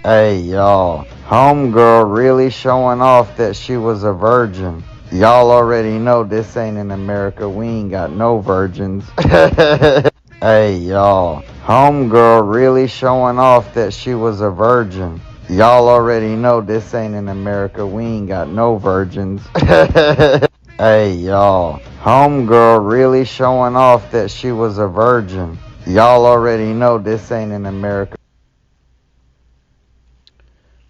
Hey y'all, homegirl really showing off that she was a virgin. Y'all already know this ain't in America, we ain't got no virgins. Hey y'all, homegirl really showing off that she was a virgin. Y'all already know this ain't in America, we ain't got no virgins. Hey y'all, homegirl really showing off that she was a virgin. Y'all already know this ain't in America.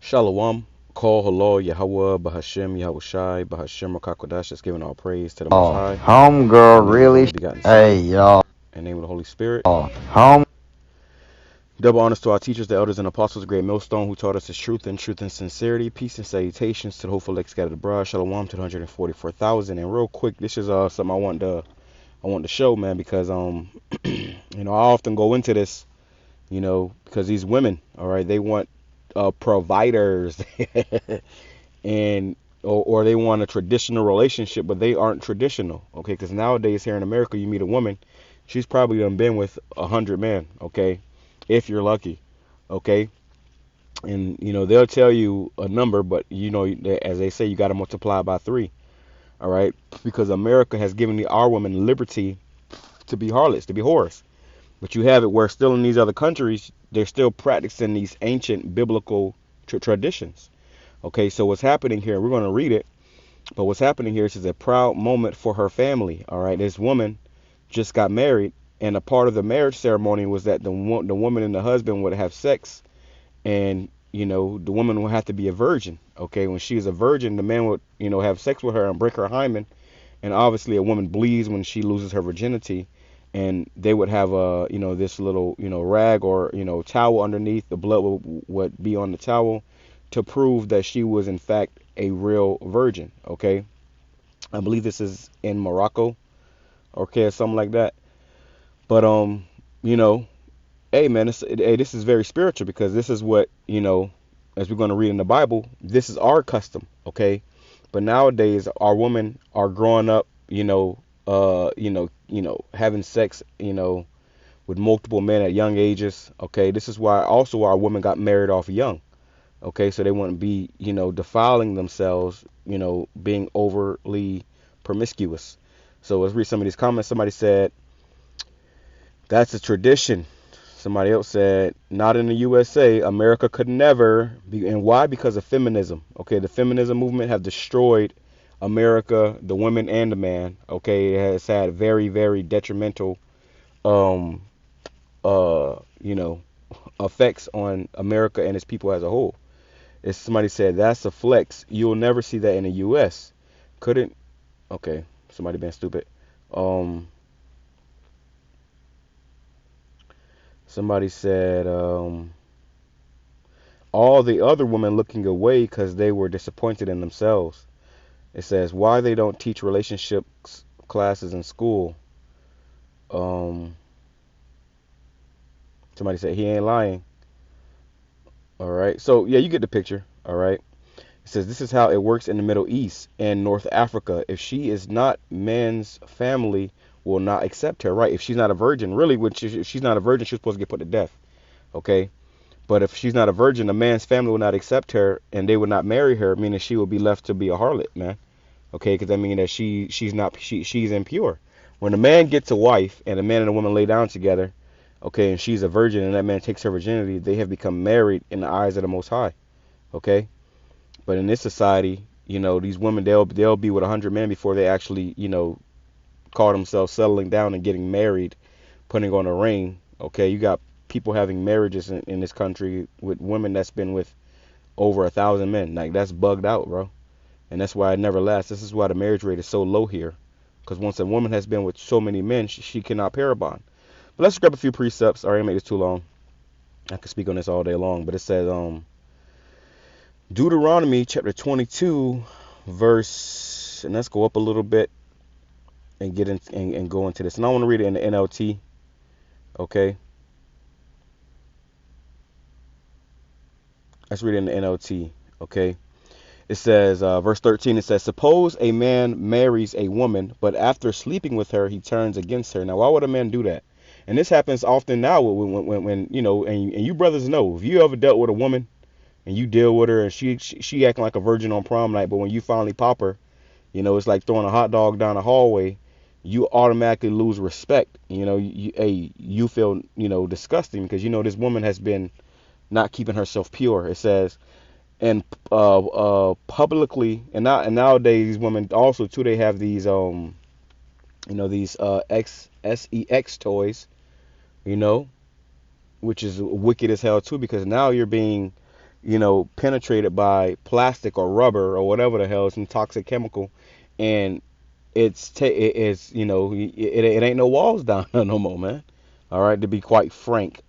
Shalom, call halal, Yahawah, BAHASHAM, YAHAWASHI, BAHASHAM, QADASH. That's giving all praise to the Most Oh, High. In homegirl the name of His really. only begotten Hey Son, y'all. in the name of the Holy Spirit. Home. Double honors to our teachers, the elders, and apostles, great millstone, who taught us His truth and sincerity. Peace and salutations to the hopeful elect scattered abroad. Shalom to the 144,000. And real quick, this is something I want to show, man, because I often go into this, because these women, all right, they want providers, and or they want a traditional relationship, but they aren't traditional, okay? Because nowadays here in America, you meet a woman, she's probably done been with 100 men, okay, if you're lucky, okay, and they'll tell you a number, but as they say, you got to multiply by three, all right, because America has given our women liberty to be harlots, to be whores, but you have it where still in these other countries, they're still practicing these ancient biblical traditions. Okay, so what's happening here? We're going to read it. But what's happening here is a proud moment for her family. All right, this woman just got married, and a part of the marriage ceremony was that the woman and the husband would have sex, and the woman would have to be a virgin. Okay, when she is a virgin, the man would have sex with her and break her hymen, and obviously a woman bleeds when she loses her virginity, and they would have this little rag or towel underneath. The blood would be on the towel to prove that she was in fact a real virgin. Okay, I believe this is in Morocco, okay, or something like that. But you know, hey man, this is very spiritual, because this is what as we're going to read in the Bible, this is our custom, okay. But nowadays, our women are growing up, having sex, with multiple men at young ages. Okay, this is why also our women got married off young. Okay, so they wouldn't be, defiling themselves, being overly promiscuous. So let's read some of these comments. Somebody said, that's a tradition. Somebody else said, not in the USA. America could never be. And why? Because of feminism. Okay, the feminism movement have destroyed America, the women and the man. Okay, it has had very, very detrimental, um, you know, effects on America and its people as a whole. If somebody said that's a flex, you'll never see that in the U.S. Couldn't. Okay, somebody been stupid. Um, somebody said all the other women looking away because they were disappointed in themselves. It says why they don't teach relationships classes in school. Um, somebody said he ain't lying. All right, so yeah, you get the picture. All right. It says this is how it works in the Middle East and North Africa. If she is not, man's family will not accept her. Right? If she's not a virgin, really, if she's not a virgin, she's supposed to get put to death. Okay. But if she's not a virgin, a man's family will not accept her, and they would not marry her, meaning she will be left to be a harlot, man. Okay, because that means that she's impure. When a man gets a wife and a man and a woman lay down together, okay, and she's a virgin and that man takes her virginity, they have become married in the eyes of the Most High. Okay, but in this society, these women they'll be with 100 men before they actually call themselves settling down and getting married, putting on a ring. Okay, you got people having marriages in this country with women that's been with over 1,000 men. Like, that's bugged out, bro. And that's why it never lasts. This is why the marriage rate is so low here, because once a woman has been with so many men, she cannot pair a bond. But let's grab a few precepts. All right, make this too long. I could speak on this all day long, but it says Deuteronomy chapter 22 verse, and let's go up a little bit and get in and go into this. And I want to read it in the NLT. Okay, let's read it in the NLT. Okay, it says verse 13. It says, suppose a man marries a woman, but after sleeping with her, he turns against her. Now, why would a man do that? And this happens often now when and you brothers know, if you ever dealt with a woman, and you deal with her, and she acting like a virgin on prom night, but when you finally pop her, it's like throwing a hot dog down the hallway. You automatically lose respect. You feel disgusting because this woman has been not keeping herself pure. It says, and publicly, and nowadays these women also too, they have these these sex toys, you know, which is wicked as hell too, because now you're being penetrated by plastic or rubber or whatever the hell, some toxic chemical, and it's it ain't no walls down there no more, man. All right, to be quite frank.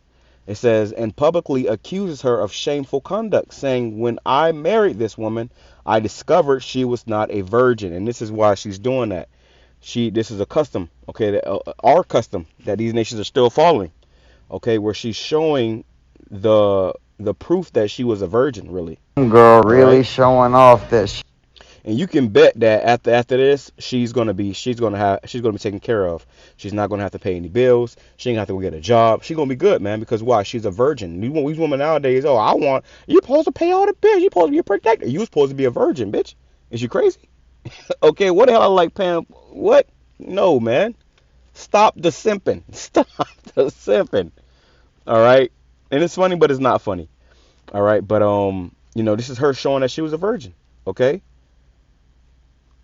It says, and publicly accuses her of shameful conduct, saying, when I married this woman, I discovered she was not a virgin. And this is why she's doing that. This is a custom, okay, our custom that these nations are still following, okay, where she's showing the proof that she was a virgin, really. Girl All really right. showing off that she And you can bet that after this, she's gonna be taken care of. She's not gonna have to pay any bills. She ain't gonna have to go get a job. She's gonna be good, man. Because why? She's a virgin. These women nowadays, you supposed to pay all the bills. You supposed to be a protector. You supposed to be a virgin, bitch. Is you crazy? Okay, what the hell I like paying? What? No, man. Stop the simping. Stop the simping. All right. And it's funny, but it's not funny. All right. But this is her showing that she was a virgin. Okay.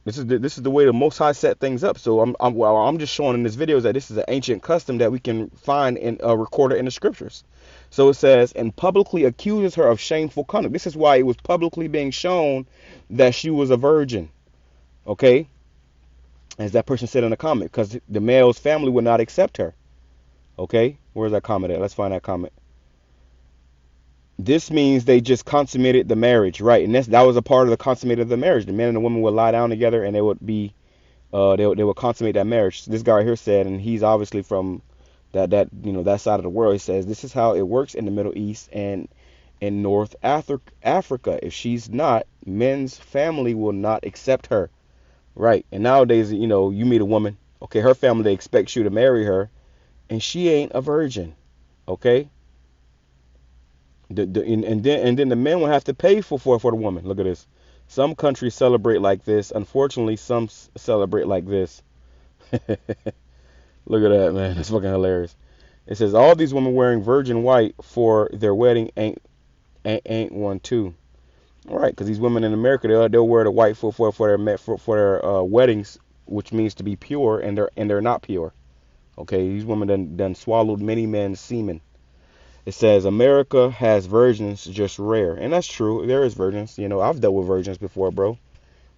This is the way the Most High set things up. So I'm just showing in this video that this is an ancient custom that we can find in recorded in the scriptures. So it says, and publicly accuses her of shameful conduct. This is why it was publicly being shown that she was a virgin. Okay, as that person said in the comment, because the male's family would not accept her. Okay, where's that comment at? Let's find that comment. This means they just consummated the marriage, right? And that was a part of the consummated of the marriage. The man and the woman would lie down together, and they would consummate that marriage. This guy right here said, and he's obviously from that side of the world. He says this is how it works in the Middle East and in North Africa. If she's not, men's family will not accept her, right? And nowadays, you meet a woman, okay, her family expects you to marry her, and she ain't a virgin, okay. And then the men will have to pay for the woman. Look at this. Some countries celebrate like this. Unfortunately, some celebrate like this. Look at that, man. That's fucking hilarious. It says all these women wearing virgin white for their wedding ain't one too. All right, because these women in America they'll wear the white for their weddings, which means to be pure, and they're not pure. Okay, these women done swallowed many men's semen. It says America has virgins, just rare, and that's true. There is virgins. I've dealt with virgins before, bro.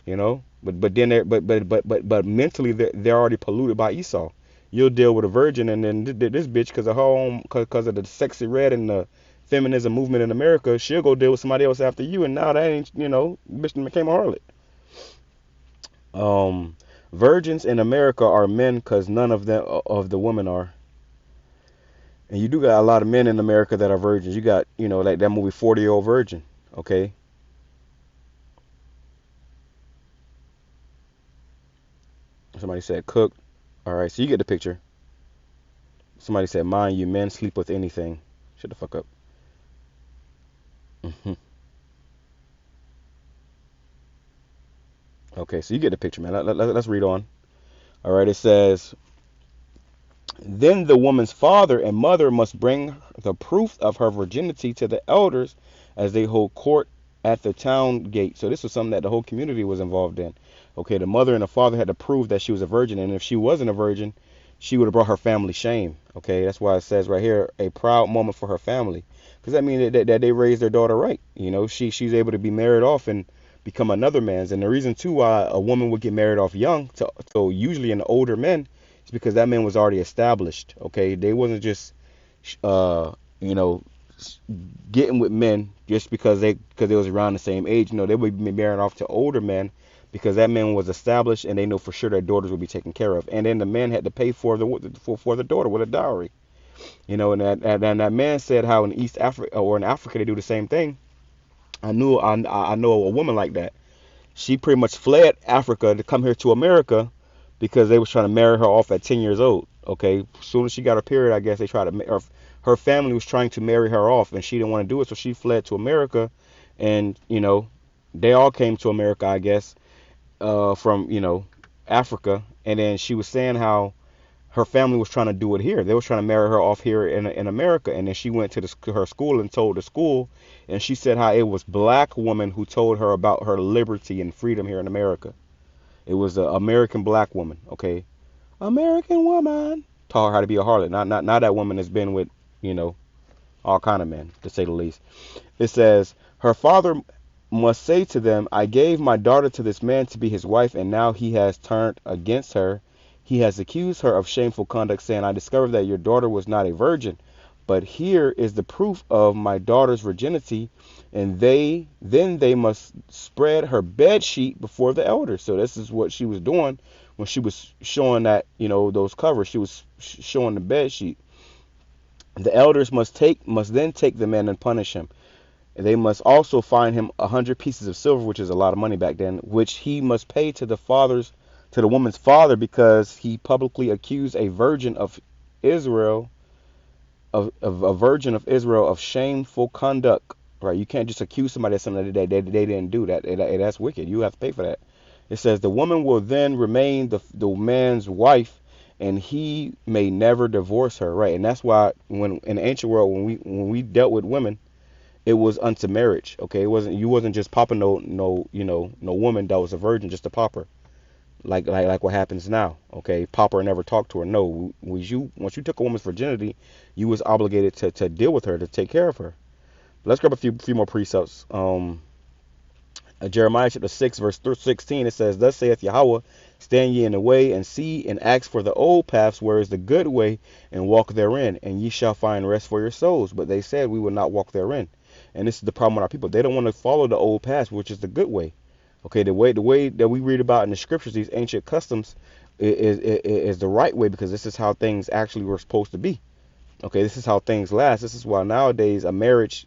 But then but mentally they're already polluted by Esau. You'll deal with a virgin, and then this bitch, because of the sexy red and the feminism movement in America, she'll go deal with somebody else after you, and now that ain't bitch became a harlot. Virgins in America are men, because none of the women are. And you do got a lot of men in America that are virgins. You got, like that movie 40-Year-Old Virgin, okay? Somebody said cook. All right, so you get the picture. Somebody said, mind you, men sleep with anything. Shut the fuck up. Okay, so you get the picture, man. Let's read on. All right, it says, then the woman's father and mother must bring the proof of her virginity to the elders as they hold court at the town gate. So this was something that the whole community was involved in. Okay, the mother and the father had to prove that she was a virgin, and if she wasn't a virgin, she would have brought her family shame. Okay, that's why it says right here, a proud moment for her family, because that means that they raised their daughter right. She's able to be married off and become another man's. And the reason too why a woman would get married off young, so usually an older men, is because that man was already established. Okay, they wasn't just getting with men just because they was around the same age. They would be marrying off to older men because that man was established and they know for sure their daughters would be taken care of. And then the man had to pay for the daughter with a dowry. And that man said how in East Africa or in Africa they do the same thing. I know a woman like that. She pretty much fled Africa to come here to America because they was trying to marry her off at 10 years old. Okay, as soon as she got her period, I guess they tried to, or her family was trying to marry her off, and she didn't want to do it, so she fled to America, And, they all came to America, I guess, from, Africa. And then she was saying how her family was trying to do it here. They was trying to marry her off here in America. And then she went to her school and told the school, and she said how it was black woman who told her about her liberty and freedom here in America. It was an American black woman, okay? American woman taught her how to be a harlot. Not that woman that's been with, all kind of men, to say the least. It says, her father must say to them, I gave my daughter to this man to be his wife, and now he has turned against her. He has accused her of shameful conduct, saying, I discovered that your daughter was not a virgin. But here is the proof of my daughter's virginity, and they must spread her bed sheet before the elders. So this is what she was doing when she was showing that, those covers. She was showing the bed sheet. The elders must then take the man and punish him. They must also fine him 100 pieces of silver, which is a lot of money back then, which he must pay to the woman's father, because he publicly accused a virgin of Israel of a virgin of Israel of shameful conduct. Right? You can't just accuse somebody of something that they didn't do. That's wicked. You have to pay for that. It says the woman will then remain the man's wife, and he may never divorce her. Right? And that's why when in the ancient world, when we dealt with women, it was unto marriage. Okay, you wasn't just popping no woman that was a virgin just to pop her, like what happens now. Okay, pop her and never talk to her. No, once you took a woman's virginity, you was obligated to deal with her, to take care of her. Let's grab a few more precepts. Jeremiah chapter 6 verse 16, it says, thus saith Yahawah, stand ye in the way, and see and ask for the old paths, where is the good way, and walk therein, and ye shall find rest for your souls. But they said, we will not walk therein. And this is the problem with our people. They don't want to follow the old paths, which is the good way. Okay, the way that we read about in the scriptures, these ancient customs, is the right way, because this is how things actually were supposed to be. Okay, this is how things last. This is why nowadays the marriage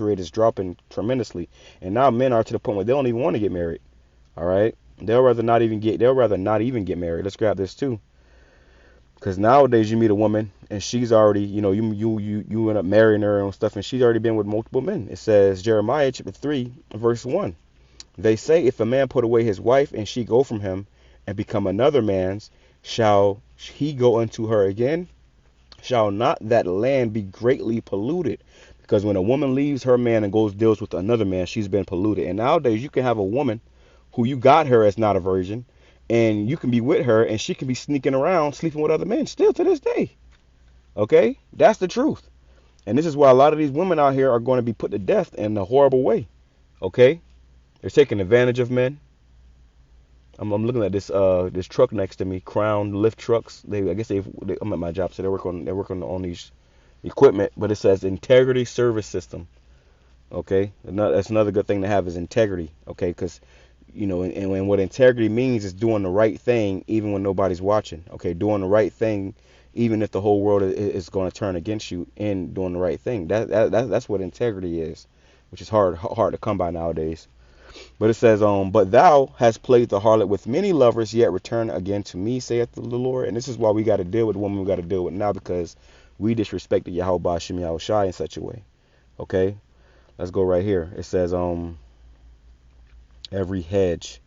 rate is dropping tremendously, and now men are to the point where they don't even want to get married. All right, they'll rather not even get married. Let's grab this too, because nowadays you meet a woman and she's already, you end up marrying her and stuff, and she's already been with multiple men. It says Jeremiah chapter 3 verse 1. They say, if a man put away his wife and she go from him and become another man's, shall he go unto her again? Shall not that land be greatly polluted? Because when a woman leaves her man and deals with another man, she's been polluted. And nowadays you can have a woman who you got her as not a virgin, and you can be with her and she can be sneaking around sleeping with other men still to this day. Okay, that's the truth. And this is why a lot of these women out here are going to be put to death in a horrible way. Okay, they're taking advantage of men. I'm looking at this truck next to me, Crown lift trucks. I'm at my job, so they're working on these equipment. But it says integrity service system. Okay, that's another good thing to have, is integrity. Okay, because and what integrity means is doing the right thing even when nobody's watching. Okay, doing the right thing even if the whole world is going to turn against you, in doing the right thing. That's what integrity is, which is hard to come by nowadays. But it says, but thou hast played the harlot with many lovers, yet return again to me, saith the Lord. And this is why we got to deal with the woman we got to deal with now, because we disrespected YAHAWASHI in such a way. Okay, let's go right here. It says, every hedge.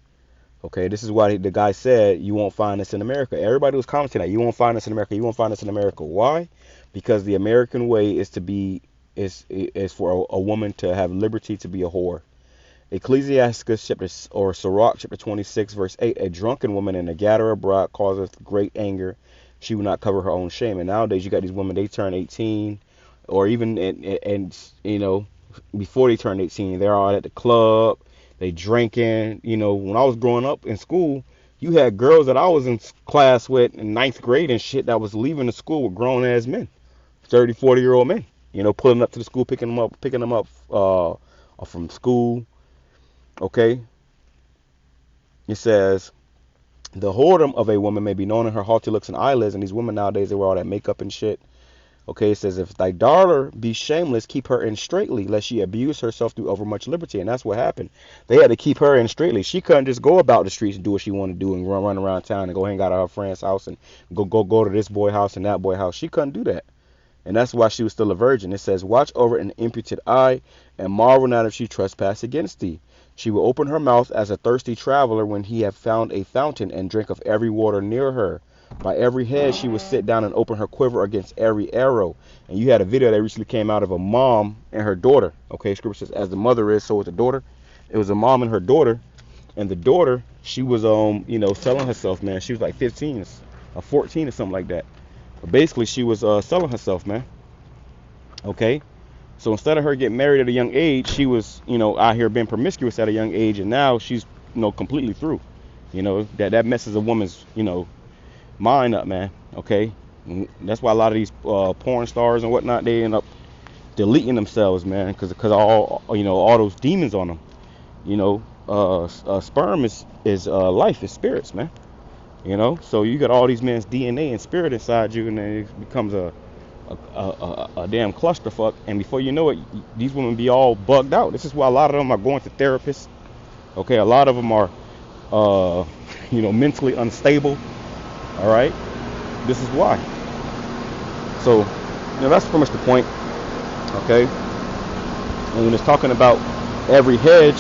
Okay, this is why the guy said, you won't find this in America. Everybody was commenting that you won't find this in America. You won't find this in America. Why? Because the American way is for a woman to have liberty to be a whore. Ecclesiasticus Sirach chapter 26 verse 8, a drunken woman and a gatherer abroad causeth great anger. She will not cover her own shame. And nowadays you got these women, they turn 18, or even and before they turn 18, they're all at the club, they drinking. When I was growing up in school, you had girls that I was in class with in ninth grade and shit that was leaving the school with grown ass men, 30, 40-year-old men, pulling up to the school, picking them up from school. Okay, it says, the whoredom of a woman may be known in her haughty looks and eyelids. And these women nowadays, they wear all that makeup and shit. Okay, it says, if thy daughter be shameless, keep her in straitly, lest she abuse herself through overmuch liberty. And that's what happened. They had to keep her in straitly. She couldn't just go about the streets and do what she wanted to do and run around town and go hang out at her friend's house and go to this boy house and that boy house. She couldn't do that. And that's why she was still a virgin. It says, watch over an imputed eye and marvel not if she trespass against thee. She will open her mouth as a thirsty traveler when he have found a fountain, and drink of every water near her. By every head she will sit down and open her quiver against every arrow. And you had a video that recently came out of a mom and her daughter. Okay, scripture says, as the mother is, so is the daughter. It was a mom and her daughter, and the daughter, she was selling herself, man. She was like 15 or 14 or something like that. But basically, she was selling herself, man. Okay. So instead of her getting married at a young age, she was, out here being promiscuous at a young age, and now she's, completely through. That messes a woman's, mind up, man. Okay, and that's why a lot of these porn stars and whatnot, they end up deleting themselves, man, because all those demons on them. Sperm is life, is spirits, man. So you got all these men's DNA and spirit inside you, and then it becomes a damn clusterfuck, and before you know it, these women be all bugged out. This is why a lot of them are going to therapists. Okay, a lot of them are mentally unstable. All right, this is why. So that's pretty much the point. Okay, and when it's talking about every hedge,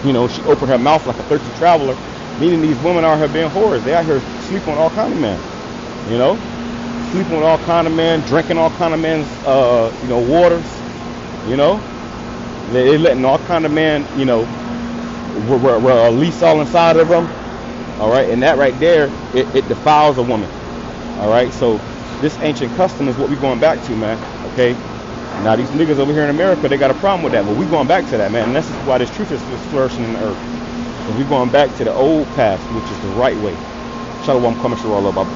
she opened her mouth like a thirsty traveler, meaning these women are here being whores. They out here sleeping on all kind of men, sleeping with all kind of men, drinking all kind of men's, waters, They're letting all kind of men, release all inside of them, all right? And that right there, it defiles a woman, all right? So this ancient custom is what we're going back to, man, okay? Now these niggas over here in America, they got a problem with that, but we're going back to that, man. And this is why this truth is flourishing in the earth. Because we're going back to the old path, which is the right way. Shalom, coming to all about